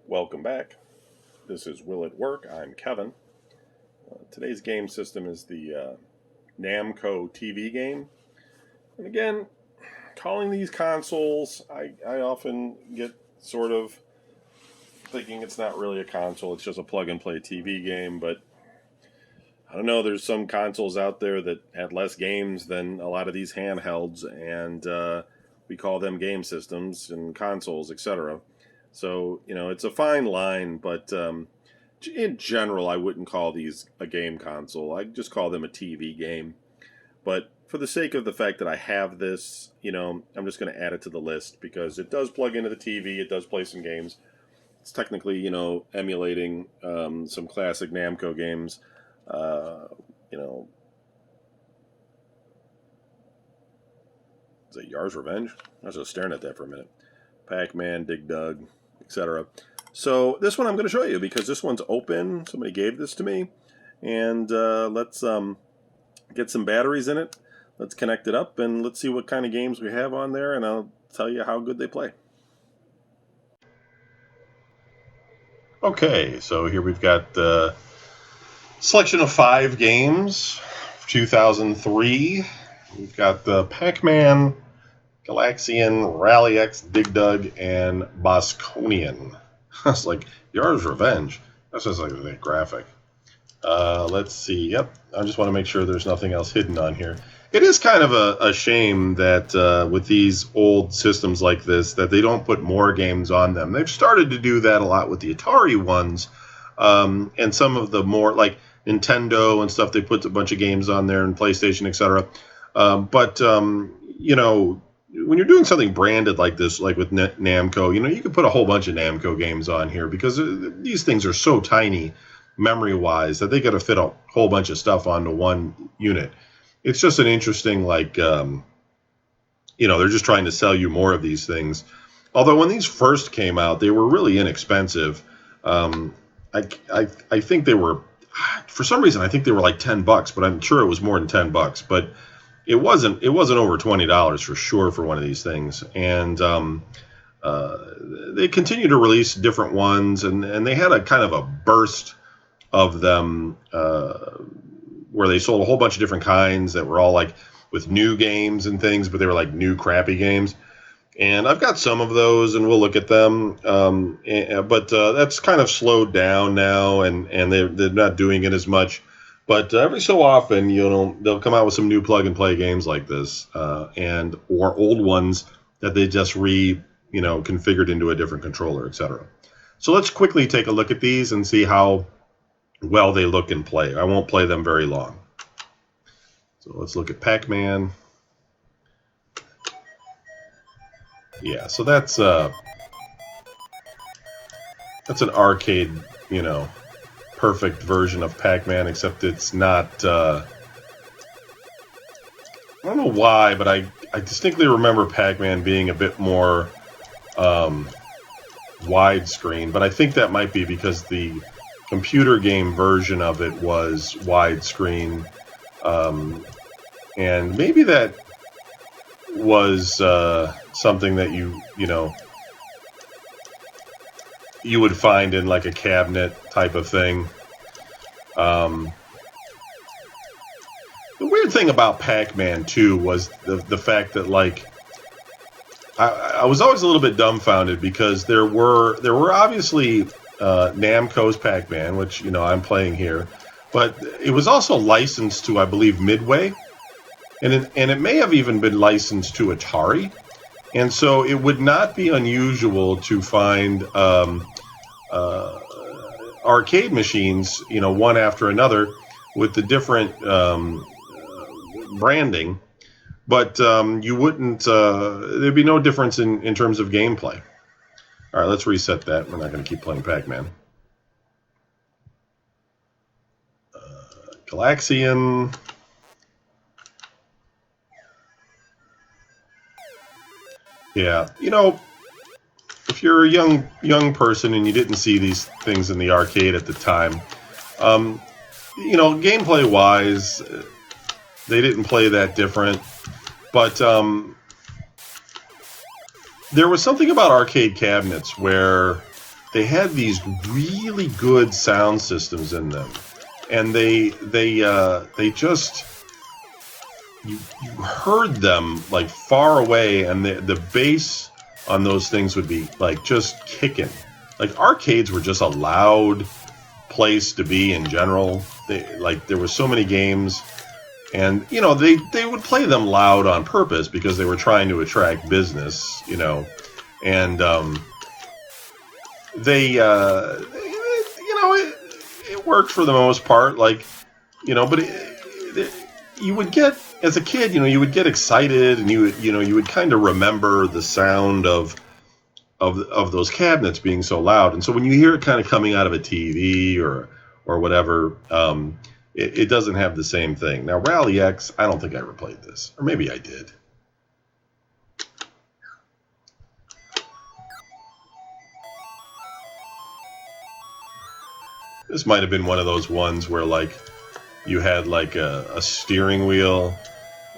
Welcome back. This is Will at Work. I'm Kevin. Today's game system is the Namco TV game. And again, calling these consoles, I often get sort of thinking it's not really a console, it's just a plug-and-play TV game, but I don't know, there's some consoles out there that had less games than a lot of these handhelds, and we call them game systems and consoles, etc. So, it's a fine line, but in general, I wouldn't call these a game console. I'd just call them a TV game. But for the sake of the fact that I have this, I'm just going to add it to the list because it does plug into the TV, it does play some games. It's technically, emulating some classic Namco games. Is it Yar's Revenge? I was just staring at that for a minute. Pac-Man, Dig Dug, etc. So this one I'm going to show you because this one's open. Somebody gave this to me. And let's get some batteries in it. Let's connect it up and let's see what kind of games we have on there, and I'll tell you how good they play. Okay, so here we've got the selection of 5 games, 2003. We've got the Pac-Man, Galaxian, Rally X, Dig Dug, and Bosconian. That's like Yar's Revenge. That's just like that graphic. Let's see. Yep, I just want to make sure there's nothing else hidden on here. It is kind of a shame that with these old systems like this, that they don't put more games on them. They've started to do that a lot with the Atari ones, and some of the more like Nintendo and stuff. They put a bunch of games on there, and PlayStation, etc. But when you're doing something branded like this, like with Namco, you can put a whole bunch of Namco games on here because these things are so tiny memory-wise that they got to fit a whole bunch of stuff onto one unit. It's just an interesting, they're just trying to sell you more of these things. Although when these first came out, they were really inexpensive. I think they were, for some reason, I think they were like $10, but I'm sure it was more than $10. But it wasn't over $20 for sure for one of these things. And they continue to release different ones, and they had a kind of a burst of them where they sold a whole bunch of different kinds that were all like with new games and things, but they were like new crappy games. And I've got some of those, and we'll look at them. But that's kind of slowed down now, and they're not doing it as much. But every so often, they'll come out with some new plug-and-play games like this, or old ones that they just configured into a different controller, etc. So let's quickly take a look at these and see how well they look and play. I won't play them very long. So let's look at Pac-Man. Yeah, so that's an arcade, perfect version of Pac-Man, except it's not, I don't know why, but I distinctly remember Pac-Man being a bit more widescreen, but I think that might be because the computer game version of it was widescreen, and maybe that was something that you would find in like a cabinet type of thing. The weird thing about Pac-Man too was the fact that I was always a little bit dumbfounded because there were obviously Namco's Pac-Man, which I'm playing here, but it was also licensed to, I believe, Midway, and it may have even been licensed to Atari, and so it would not be unusual to find arcade machines, one after another with the different branding, but you wouldn't. There'd be no difference in terms of gameplay. All right, let's reset that. We're not going to keep playing Pac-Man. Galaxian. Yeah, if you're a young person and you didn't see these things in the arcade at the time, gameplay-wise, they didn't play that different. But there was something about arcade cabinets where they had these really good sound systems in them, and they just you heard them like far away, and the bass on those things would be like just kicking. Like arcades were just a loud place to be in general. There were so many games, and you know they would play them loud on purpose because they were trying to attract business, you know, and it worked for the most part, like, you know, but you would get, as a kid, you know, you would get excited, and you would kind of remember the sound of those cabinets being so loud. And so when you hear it kind of coming out of a TV or whatever, it doesn't have the same thing. Now, Rally X, I don't think I ever played this, or maybe I did. This might have been one of those ones where, like, you had like a steering wheel,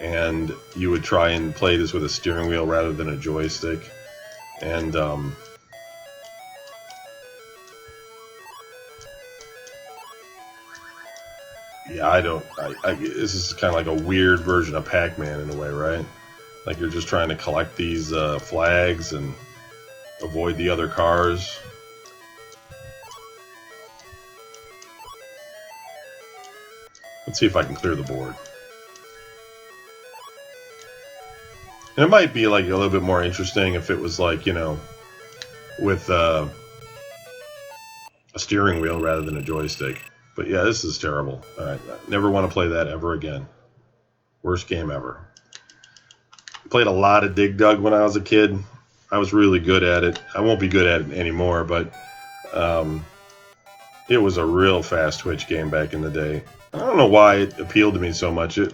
and you would try and play this with a steering wheel rather than a joystick. And yeah, this is kind of like a weird version of Pac-Man in a way, right? Like you're just trying to collect these flags and avoid the other cars. Let's see if I can clear the board. And it might be like a little bit more interesting if it was like, you know, with a steering wheel rather than a joystick. But yeah, this is terrible. All right, never want to play that ever again. Worst game ever. Played a lot of Dig Dug when I was a kid. I was really good at it. I won't be good at it anymore, but it was a real fast twitch game back in the day. I don't know why it appealed to me so much. It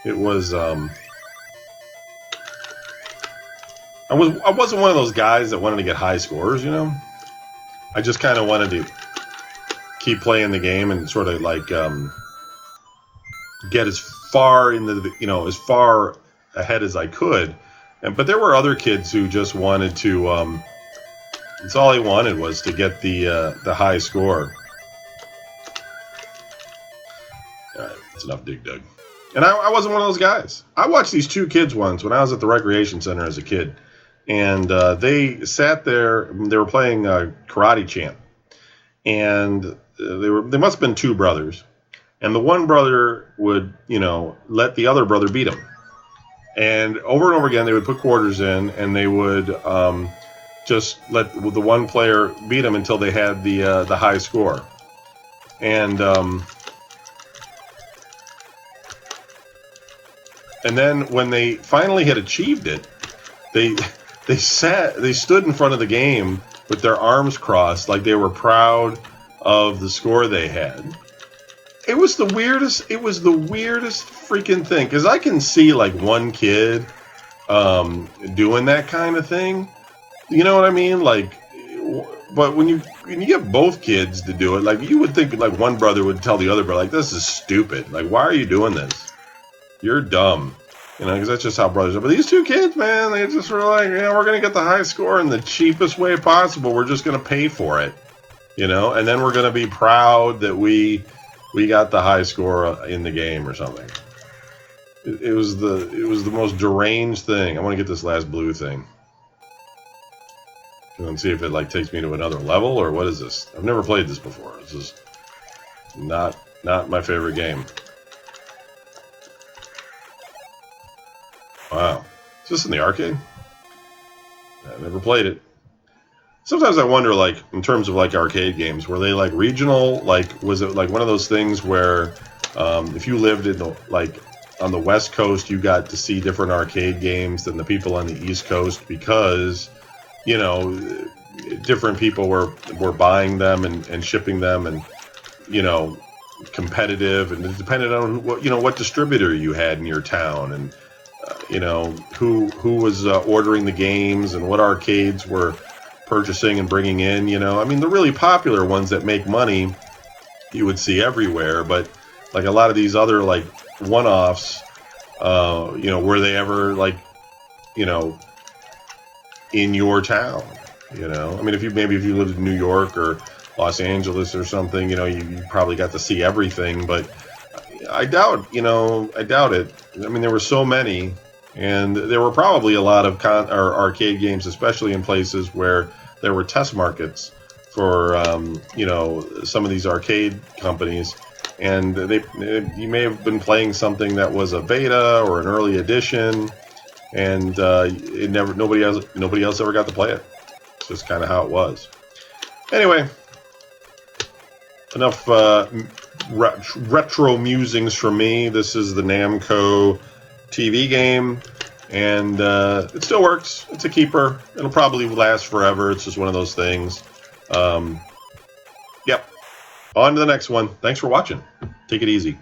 was I wasn't one of those guys that wanted to get high scores, you know. I just kind of wanted to keep playing the game and sort of like get as far into the, you know, as far ahead as I could. But there were other kids who just wanted to. It's all they wanted was to get the high score. All right, that's enough Dig Dug. And I wasn't one of those guys. I watched these two kids once when I was at the recreation center as a kid, and they sat there. They were playing Karate Champ, and they must have been two brothers, and the one brother would, you know, let the other brother beat him, and over again they would put quarters in, and they would just let the one player beat him until they had the high score, and then when they finally had achieved it, they stood in front of the game with their arms crossed, like they were proud of the score they had. It was the weirdest freaking thing, because I can see like one kid doing that kind of thing. You know what I mean? Like, but when you get both kids to do it, like you would think like one brother would tell the other brother, like, this is stupid. Like, why are you doing this? You're dumb. You know, because that's just how brothers are. But these two kids, man, they just were like, yeah, we're going to get the high score in the cheapest way possible. We're just going to pay for it, you know, and then we're going to be proud that we got the high score in the game or something. It was the most deranged thing. I want to get this last blue thing. And see if it like takes me to another level, or what is this? I've never played this before. This is not my favorite game. Wow. Is this in the arcade? I never played it. Sometimes I wonder, like, in terms of, like, arcade games, were they, like, regional? Like, was it, like, one of those things where if you lived in, like, on the West Coast, you got to see different arcade games than the people on the East Coast because, you know, different people were buying them and shipping them and, you know, competitive, and it depended on what distributor you had in your town, and you know, who was ordering the games and what arcades were purchasing and bringing in, you know. I mean, the really popular ones that make money you would see everywhere, but like a lot of these other like one-offs, you know, were they ever like, you know, in your town? You know, I mean, if you lived in New York or Los Angeles or something, you know, you probably got to see everything. But I doubt it. I mean, there were so many, and there were probably a lot of arcade games, especially in places where there were test markets for you know, some of these arcade companies, and you may have been playing something that was a beta or an early edition, and nobody else ever got to play it. It's just kind of how it was. Anyway, enough retro musings from me. This is the Namco TV game, and it still works. It's a keeper. It'll probably last forever. It's just one of those things. Yep. On to the next one. Thanks for watching. Take it easy.